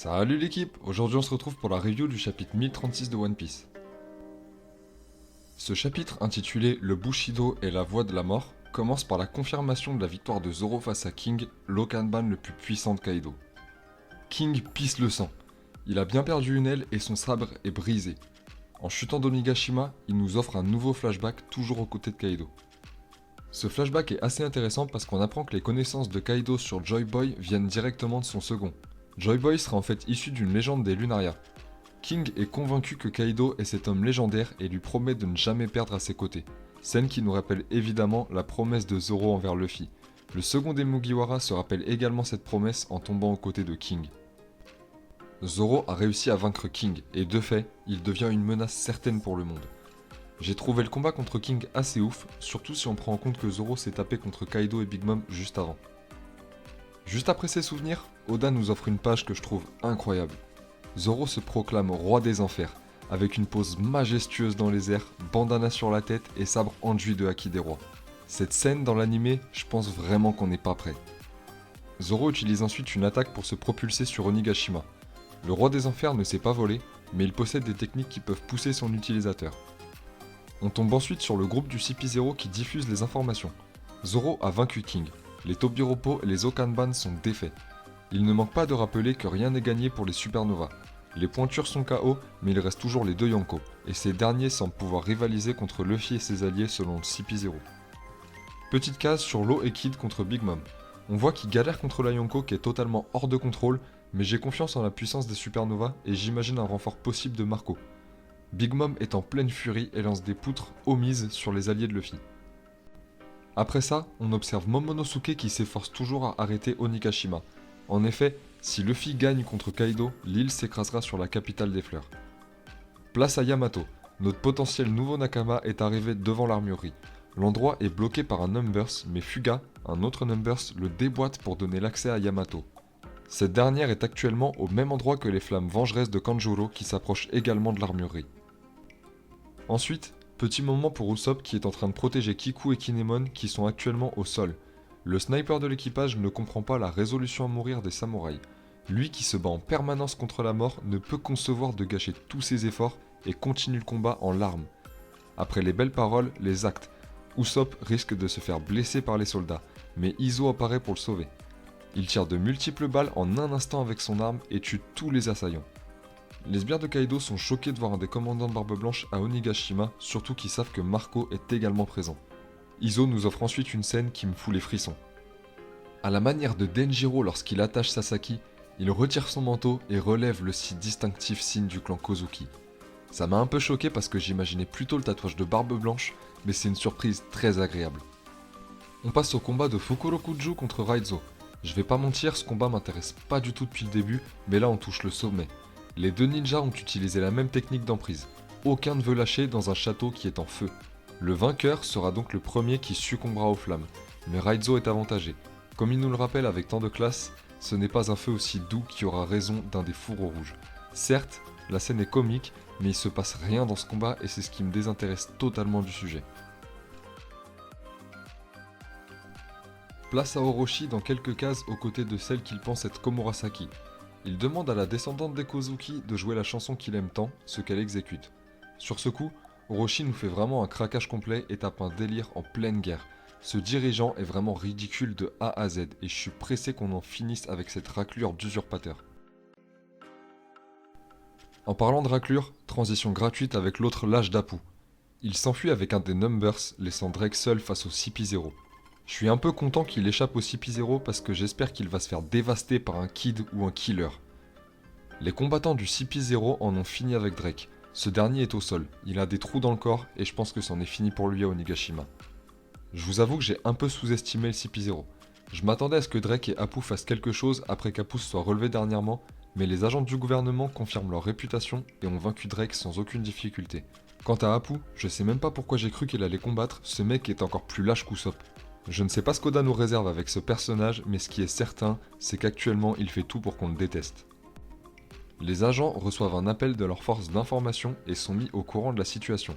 Salut l'équipe, aujourd'hui on se retrouve pour la review du chapitre 1036 de One Piece. Ce chapitre intitulé Le Bushido et la voie de la mort commence par la confirmation de la victoire de Zoro face à King, l'Okanban le plus puissant de Kaido. King pisse le sang, il a bien perdu une aile et son sabre est brisé. En chutant d'Onigashima, il nous offre un nouveau flashback toujours aux côtés de Kaido. Ce flashback est assez intéressant parce qu'on apprend que les connaissances de Kaido sur Joy Boy viennent directement de son second. Joy Boy serait en fait issu d'une légende des Lunaria. King est convaincu que Kaido est cet homme légendaire et lui promet de ne jamais perdre à ses côtés. Scène qui nous rappelle évidemment la promesse de Zoro envers Luffy. Le second des Mugiwara se rappelle également cette promesse en tombant aux côtés de King. Zoro a réussi à vaincre King et de fait, il devient une menace certaine pour le monde. J'ai trouvé le combat contre King assez ouf, surtout si on prend en compte que Zoro s'est tapé contre Kaido et Big Mom juste avant. Juste après ces souvenirs, Oda nous offre une page que je trouve incroyable. Zoro se proclame roi des enfers, avec une pose majestueuse dans les airs, bandana sur la tête et sabre enduit de haki des rois. Cette scène dans l'animé, je pense vraiment qu'on n'est pas prêt. Zoro utilise ensuite une attaque pour se propulser sur Onigashima. Le roi des enfers ne sait pas voler, mais il possède des techniques qui peuvent pousser son utilisateur. On tombe ensuite sur le groupe du CP0 qui diffuse les informations. Zoro a vaincu King. Les Tobiropo et les Okanban sont défaits. Il ne manque pas de rappeler que rien n'est gagné pour les Supernovas. Les pointures sont KO, mais il reste toujours les deux Yonko, et ces derniers semblent pouvoir rivaliser contre Luffy et ses alliés selon le CP0. Petite case sur Law et Kid contre Big Mom. On voit qu'il galère contre la Yonko qui est totalement hors de contrôle, mais j'ai confiance en la puissance des Supernovas et j'imagine un renfort possible de Marco. Big Mom est en pleine furie et lance des poutres omises sur les alliés de Luffy. Après ça, on observe Momonosuke qui s'efforce toujours à arrêter Onigashima. En effet, si Luffy gagne contre Kaido, l'île s'écrasera sur la capitale des fleurs. Place à Yamato. Notre potentiel nouveau Nakama est arrivé devant l'armurerie. L'endroit est bloqué par un Numbers, mais Fuga, un autre Numbers, le déboîte pour donner l'accès à Yamato. Cette dernière est actuellement au même endroit que les flammes vengeresses de Kanjuro qui s'approchent également de l'armurerie. Ensuite, petit moment pour Usopp qui est en train de protéger Kiku et Kinemon qui sont actuellement au sol. Le sniper de l'équipage ne comprend pas la résolution à mourir des samouraïs. Lui qui se bat en permanence contre la mort ne peut concevoir de gâcher tous ses efforts et continue le combat en larmes. Après les belles paroles, les actes. Usopp risque de se faire blesser par les soldats, mais Izo apparaît pour le sauver. Il tire de multiples balles en un instant avec son arme et tue tous les assaillants. Les sbires de Kaido sont choqués de voir un des commandants de Barbe Blanche à Onigashima, surtout qu'ils savent que Marco est également présent. Izo nous offre ensuite une scène qui me fout les frissons. À la manière de Denjiro lorsqu'il attache Sasaki, il retire son manteau et relève le si distinctif signe du clan Kozuki. Ça m'a un peu choqué parce que j'imaginais plutôt le tatouage de Barbe Blanche, mais c'est une surprise très agréable. On passe au combat de Fukurokuju contre Raizo. Je vais pas mentir, ce combat m'intéresse pas du tout depuis le début, mais là on touche le sommet. Les deux ninjas ont utilisé la même technique d'emprise. Aucun ne veut lâcher dans un château qui est en feu. Le vainqueur sera donc le premier qui succombera aux flammes. Mais Raizo est avantagé. Comme il nous le rappelle avec tant de classe, ce n'est pas un feu aussi doux qui aura raison d'un des fourreaux rouges. Certes, la scène est comique, mais il se passe rien dans ce combat et c'est ce qui me désintéresse totalement du sujet. Place à Orochi dans quelques cases aux côtés de celle qu'il pense être Komurasaki. Il demande à la descendante des Kozuki de jouer la chanson qu'il aime tant, ce qu'elle exécute. Sur ce coup, Orochi nous fait vraiment un craquage complet et tape un délire en pleine guerre. Ce dirigeant est vraiment ridicule de A à Z et je suis pressé qu'on en finisse avec cette raclure d'usurpateur. En parlant de raclure, transition gratuite avec l'autre lâche d'Apu. Il s'enfuit avec un des Numbers, laissant Drake seul face au CP0. Je suis un peu content qu'il échappe au CP0 parce que j'espère qu'il va se faire dévaster par un Kid ou un Killer. Les combattants du CP0 en ont fini avec Drake. Ce dernier est au sol, il a des trous dans le corps et je pense que c'en est fini pour lui à Onigashima. Je vous avoue que j'ai un peu sous-estimé le CP0. Je m'attendais à ce que Drake et Apu fassent quelque chose après qu'Apu se soit relevé dernièrement, mais les agents du gouvernement confirment leur réputation et ont vaincu Drake sans aucune difficulté. Quant à Apu, je sais même pas pourquoi j'ai cru qu'il allait combattre, ce mec est encore plus lâche qu'Usopp. Je ne sais pas ce qu'Oda nous réserve avec ce personnage, mais ce qui est certain, c'est qu'actuellement il fait tout pour qu'on le déteste. Les agents reçoivent un appel de leur force d'information et sont mis au courant de la situation.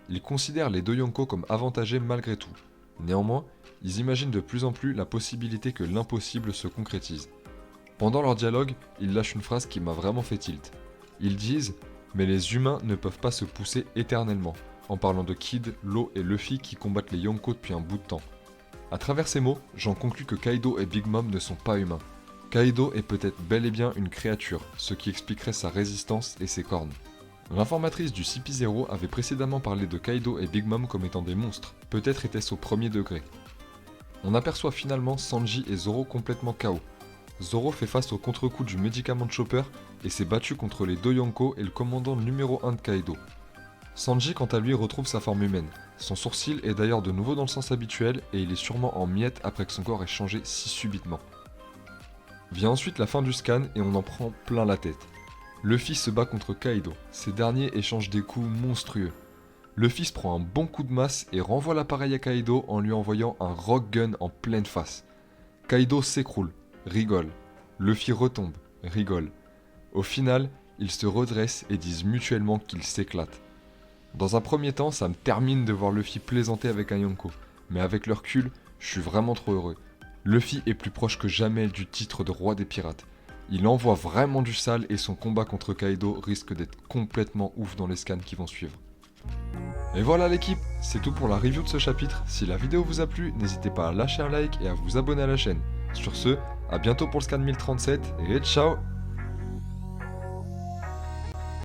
Ils considèrent les deux Yonko comme avantagés malgré tout. Néanmoins, ils imaginent de plus en plus la possibilité que l'impossible se concrétise. Pendant leur dialogue, ils lâchent une phrase qui m'a vraiment fait tilt. Ils disent « Mais les humains ne peuvent pas se pousser éternellement », en parlant de Kid, Law et Luffy qui combattent les Yonko depuis un bout de temps. A travers ces mots, j'en conclus que Kaido et Big Mom ne sont pas humains. Kaido est peut-être bel et bien une créature, ce qui expliquerait sa résistance et ses cornes. L'informatrice du CP0 avait précédemment parlé de Kaido et Big Mom comme étant des monstres, peut-être était-ce au premier degré. On aperçoit finalement Sanji et Zoro complètement KO. Zoro fait face au contre-coup du médicament de Chopper et s'est battu contre les deux Yonko et le commandant numéro 1 de Kaido. Sanji quant à lui retrouve sa forme humaine. Son sourcil est d'ailleurs de nouveau dans le sens habituel et il est sûrement en miettes après que son corps ait changé si subitement. Vient ensuite la fin du scan et on en prend plein la tête. Luffy se bat contre Kaido, ces derniers échangent des coups monstrueux. Luffy se prend un bon coup de masse et renvoie l'appareil à Kaido en lui envoyant un rock gun en pleine face. Kaido s'écroule, rigole. Luffy retombe, rigole. Au final, ils se redressent et disent mutuellement qu'ils s'éclatent. Dans un premier temps, ça me termine de voir Luffy plaisanter avec un Yonko, mais avec le recul, je suis vraiment trop heureux. Luffy est plus proche que jamais du titre de roi des pirates. Il envoie vraiment du sale et son combat contre Kaido risque d'être complètement ouf dans les scans qui vont suivre. Et voilà l'équipe, c'est tout pour la review de ce chapitre. Si la vidéo vous a plu, n'hésitez pas à lâcher un like et à vous abonner à la chaîne. Sur ce, à bientôt pour le scan 1037 et ciao!